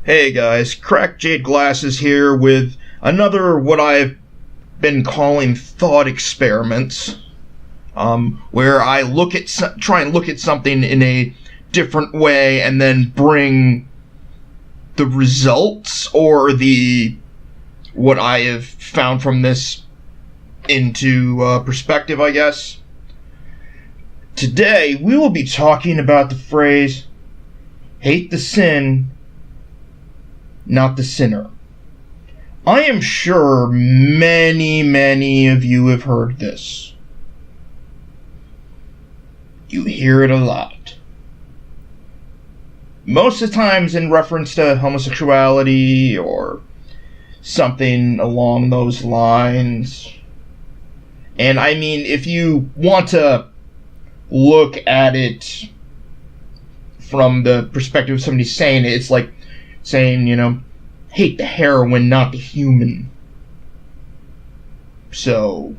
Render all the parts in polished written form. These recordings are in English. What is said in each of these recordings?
Hey guys, Cracked Jade Glasses here with another what I've been calling thought experiments, where I try and look at something in a different way and then bring the results or what I have found from this into perspective, I guess. Today we will be talking about the phrase, hate the sin, not the sinner. I am sure many of you have heard this. You hear it a lot. Most of the times in reference to homosexuality or something along those lines. And I mean, if you want to look at it from the perspective of somebody saying it, it's like saying, hate the heroine, not the human. So,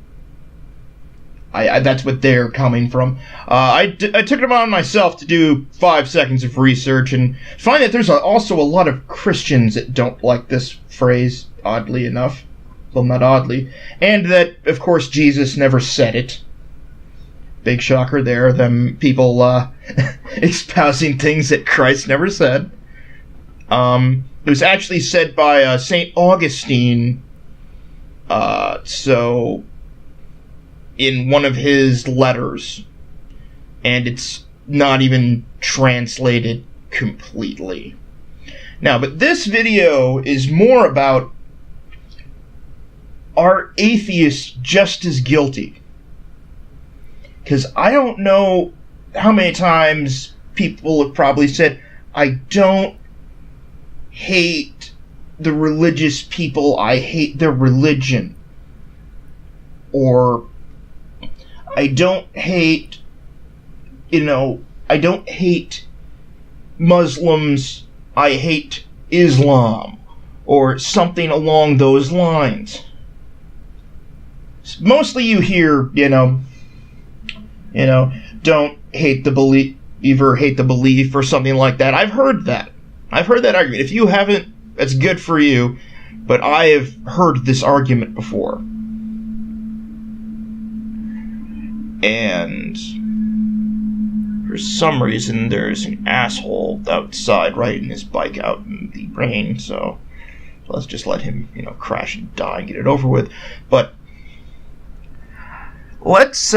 that's what they're coming from. I took it upon myself to do 5 seconds of research and find that there's also a lot of Christians that don't like this phrase, oddly enough. Well, not oddly. And that, of course, Jesus never said it. Big shocker there, them people espousing things that Christ never said. It was actually said by St. Augustine, so in one of his letters, and it's not even translated completely. Now, but this video is more about, are atheists just as guilty? Because I don't know how many times people have probably said, I don't hate the religious people, I hate their religion. Or, I don't hate, I don't hate Muslims, I hate Islam. Or something along those lines. Mostly you hear, don't hate the believer, hate the belief, or something like that. I've heard that argument. If you haven't, that's good for you, but I have heard this argument before. And for some reason, there's an asshole outside riding his bike out in the rain, so let's just let him, crash and die and get it over with. But let's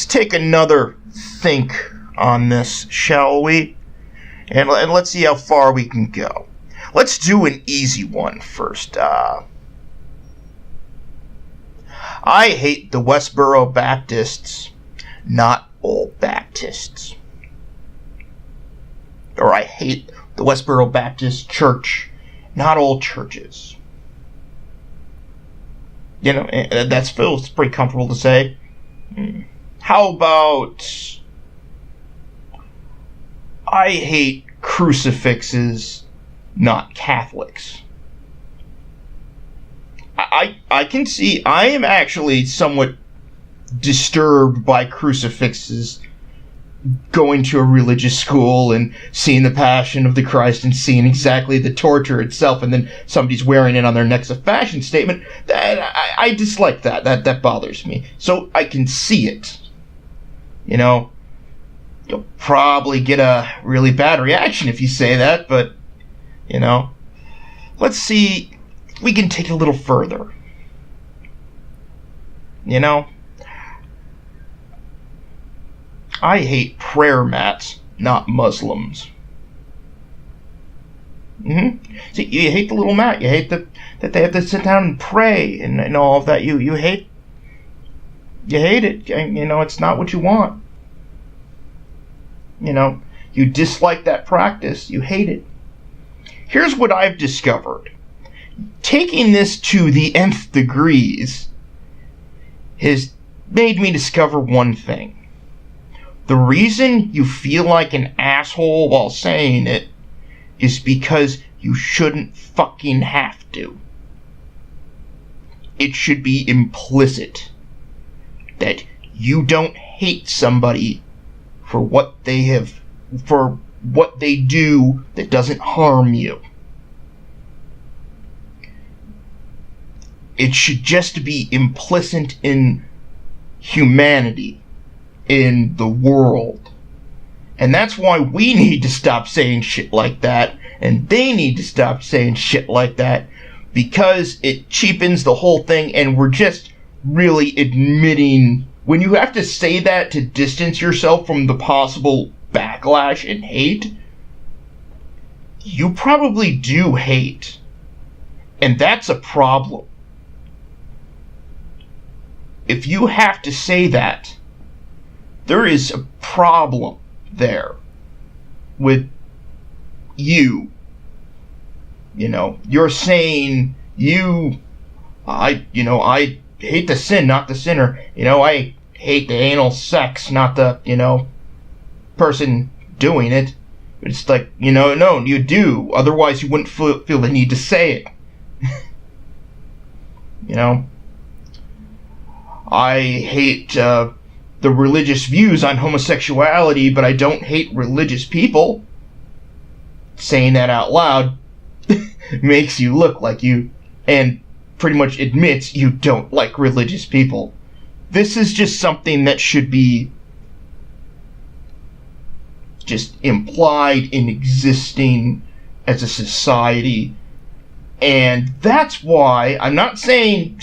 take another think on this, shall we? And let's see how far we can go. Let's do an easy one first. I hate the Westboro Baptists, not all Baptists. Or I hate the Westboro Baptist Church, not all churches. That feels pretty comfortable to say. How about, I hate crucifixes, not Catholics. I can see, I am actually somewhat disturbed by crucifixes, going to a religious school and seeing the Passion of the Christ and seeing exactly the torture itself, and then somebody's wearing it on their neck as a fashion statement. That I dislike that. That bothers me. So I can see it. You'll probably get a really bad reaction if you say that, but, let's see if we can take it a little further. I hate prayer mats, not Muslims. See, you hate the little mat. You hate that they have to sit down and pray and all of that. You hate it. It's not what you want. You dislike that practice. You hate it. Here's what I've discovered. Taking this to the nth degrees has made me discover one thing. The reason you feel like an asshole while saying it is because you shouldn't fucking have to. It should be implicit that you don't hate somebody for what they have, for what they do that doesn't harm you. It should just be implicit in humanity, in the world. And that's why we need to stop saying shit like that, and they need to stop saying shit like that, because it cheapens the whole thing, and we're just really admitting, when you have to say that to distance yourself from the possible backlash and hate, you probably do hate. And that's a problem. If you have to say that, there is a problem there with you. You know, you're saying I hate the sin, not the sinner. You know, I hate the anal sex, not the, person doing it. It's like, no, you do. Otherwise you wouldn't feel the need to say it. I hate the religious views on homosexuality, but I don't hate religious people. Saying that out loud makes you look like you, and pretty much admits you don't like religious people. This is just something that should be just implied in existing as a society. And that's why I'm not saying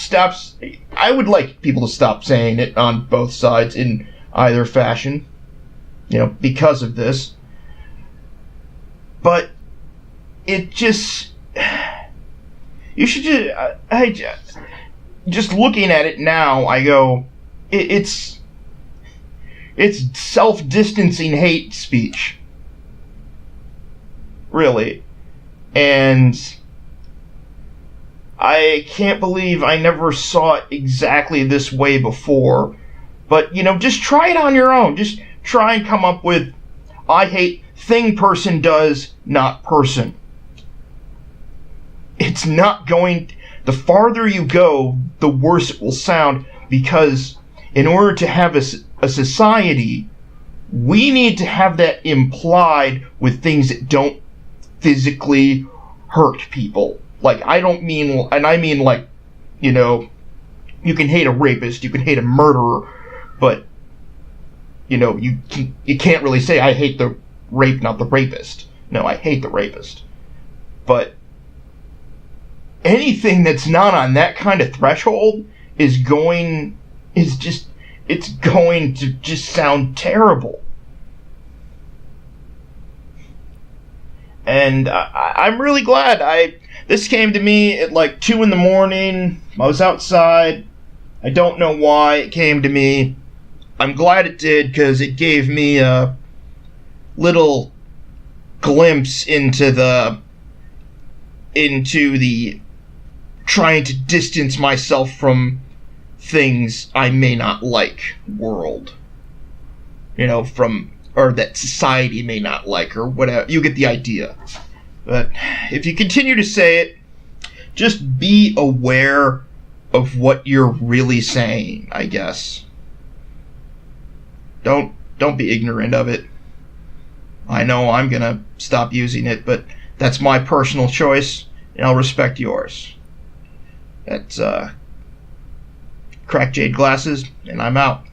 I would like people to stop saying it on both sides in either fashion, because of this. But it just, you should just looking at it now, I go, it's self-distancing hate speech. Really. And I can't believe I never saw it exactly this way before. But, just try it on your own. Just try and come up with, I hate thing person does, not person. It's not going, the farther you go, the worse it will sound, because in order to have a society, we need to have that implied with things that don't physically hurt people. Like, I don't mean, and I mean like, you can hate a rapist, you can hate a murderer, but, you can't really say, I hate the rape, not the rapist. No, I hate the rapist. But anything that's not on that kind of threshold it's going to just sound terrible. And I'm really glad this came to me at like 2 a.m. I was outside. I don't know why it came to me. I'm glad it did, because it gave me a little glimpse into the trying to distance myself from things I may not like world. Or that society may not like, or whatever. You get the idea. But if you continue to say it, just be aware of what you're really saying, I guess. Don't be ignorant of it. I know I'm gonna stop using it, but that's my personal choice, and I'll respect yours. That's Crack Jade Glasses, and I'm out.